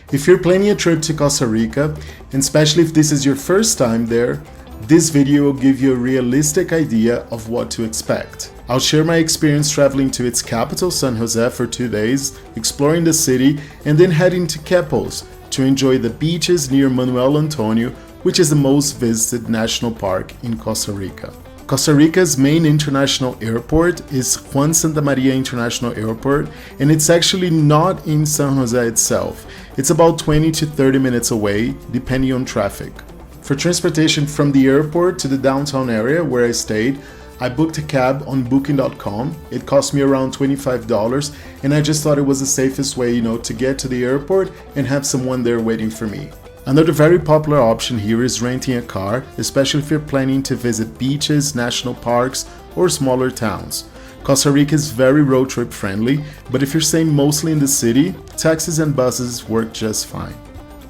If you're planning a trip to Costa Rica, and especially if this is your first time there, this video will give you a realistic idea of what to expect. I'll share my experience traveling to its capital, San José, for 2 days, exploring the city, and then heading to Quepos to enjoy the beaches near Manuel Antonio, which is the most visited national park in Costa Rica. Costa Rica's main international airport is Juan Santamaría International Airport, and it's actually not in San José itself. It's about 20 to 30 minutes away, depending on traffic. For transportation from the airport to the downtown area where I stayed, I booked a cab on booking.com. It cost me around $25, and I just thought it was the safest way, to get to the airport and have someone there waiting for me. Another very popular option here is renting a car, especially if you're planning to visit beaches, national parks, or smaller towns. Costa Rica is very road trip friendly, but if you're staying mostly in the city, taxis and buses work just fine.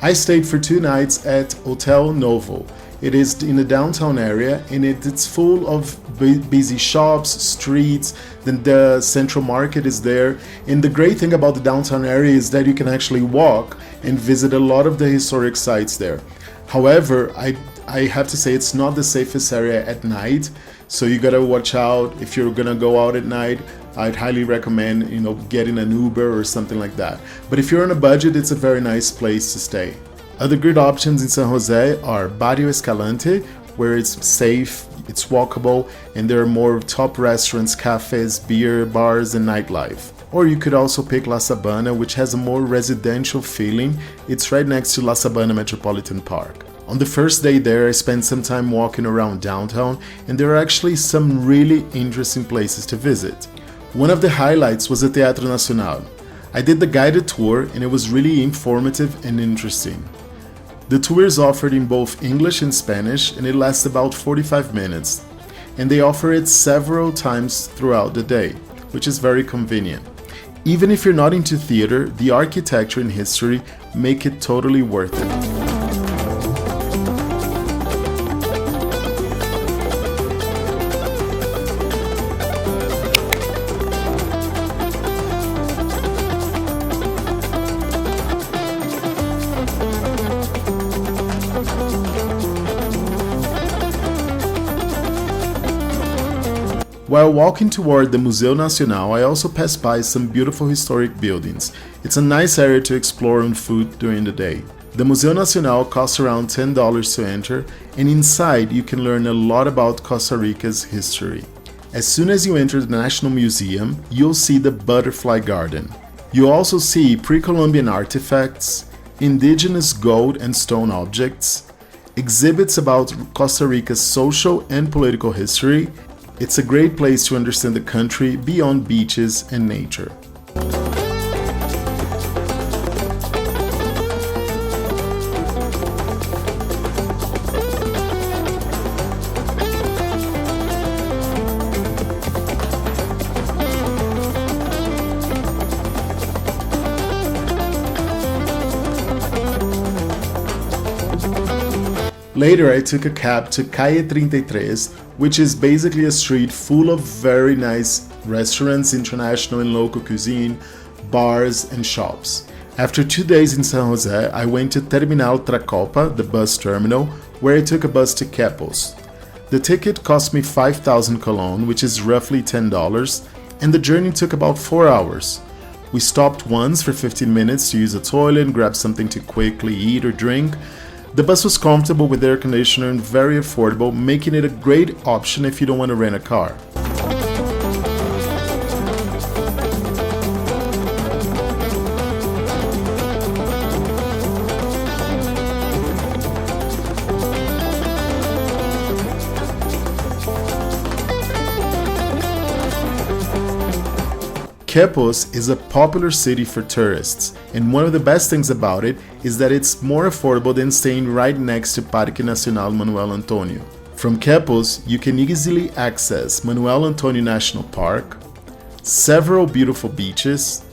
I stayed for 2 nights at Hotel Novo. It is in the downtown area, and it's full of busy shops, streets, then the central market is there. And the great thing about the downtown area is that you can actually walk and visit a lot of the historic sites there. However, I have to say it's not the safest area at night, so you gotta watch out. If you're gonna go out at night, I'd highly recommend, getting an Uber or something like that. But if you're on a budget, it's a very nice place to stay. Other good options in San Jose are Barrio Escalante, where it's safe, it's walkable, and there are more top restaurants, cafes, beer, bars, and nightlife. Or you could also pick La Sabana, which has a more residential feeling. It's right next to La Sabana Metropolitan Park. On the first day there, I spent some time walking around downtown, and there are actually some really interesting places to visit. One of the highlights was the Teatro Nacional. I did the guided tour, and it was really informative and interesting. The tour is offered in both English and Spanish, and it lasts about 45 minutes. And they offer it several times throughout the day, which is very convenient. Even if you're not into theater, the architecture and history make it totally worth it. While walking toward the Museu Nacional, I also passed by some beautiful historic buildings. It's a nice area to explore on foot during the day. The Museu Nacional costs around $10 to enter, and inside you can learn a lot about Costa Rica's history. As soon as you enter the National Museum, you'll see the Butterfly Garden. You'll also see pre-Columbian artifacts, indigenous gold and stone objects, exhibits about Costa Rica's social and political history. It's a great place to understand the country beyond beaches and nature. Later, I took a cab to Calle 33, which is basically a street full of very nice restaurants, international and local cuisine, bars, and shops. After 2 days in San Jose, I went to Terminal Tracopa, the bus terminal, where I took a bus to Quepos. The ticket cost me 5,000 colon, which is roughly $10, and the journey took about 4 hours. We stopped once for 15 minutes to use a toilet and grab something to quickly eat or drink. The bus was comfortable with air conditioner and very affordable, making it a great option if you don't want to rent a car. Quepos is a popular city for tourists, and one of the best things about it is that it's more affordable than staying right next to Parque Nacional Manuel Antonio. From Quepos, you can easily access Manuel Antonio National Park, several beautiful beaches,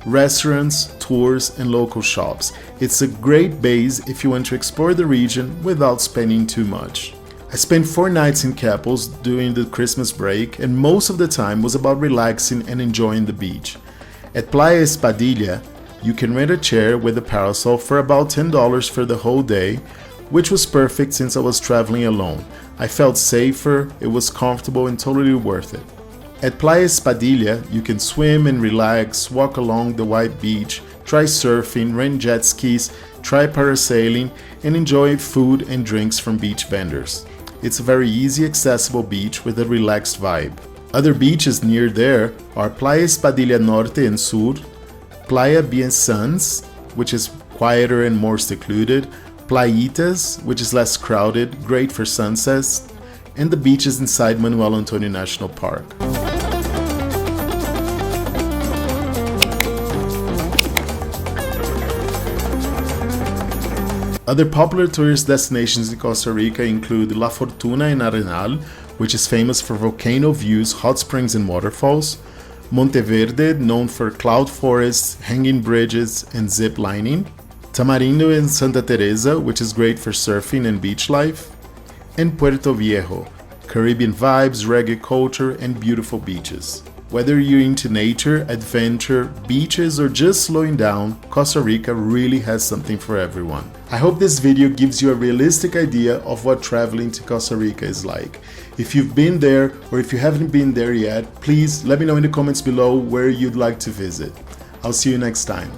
restaurants, tours, and local shops. It's a great base if you want to explore the region without spending too much. I spent 4 nights in Quepos during the Christmas break, and most of the time was about relaxing and enjoying the beach. At Playa Espadilla, You can rent a chair with a parasol for about $10 for the whole day, which was perfect since I was traveling alone. I felt safer, it was comfortable and totally worth it. At Playa Espadilla, you can swim and relax, walk along the white beach, try surfing, rent jet skis, try parasailing, and enjoy food and drinks from beach vendors. It's a very easy, accessible beach with a relaxed vibe. Other beaches near there are Playa Espadilla Norte and Sur, Playa Bien Sans, which is quieter and more secluded, Playitas, which is less crowded, great for sunsets, and the beaches inside Manuel Antonio National Park. Other popular tourist destinations in Costa Rica include La Fortuna in Arenal, which is famous for volcano views, hot springs and waterfalls, Monteverde, known for cloud forests, hanging bridges and zip lining, Tamarindo in Santa Teresa, which is great for surfing and beach life, and Puerto Viejo, Caribbean vibes, reggae culture and beautiful beaches. Whether you're into nature, adventure, beaches, or just slowing down, Costa Rica really has something for everyone. I hope this video gives you a realistic idea of what traveling to Costa Rica is like. If you've been there or if you haven't been there yet, please let me know in the comments below where you'd like to visit. I'll see you next time.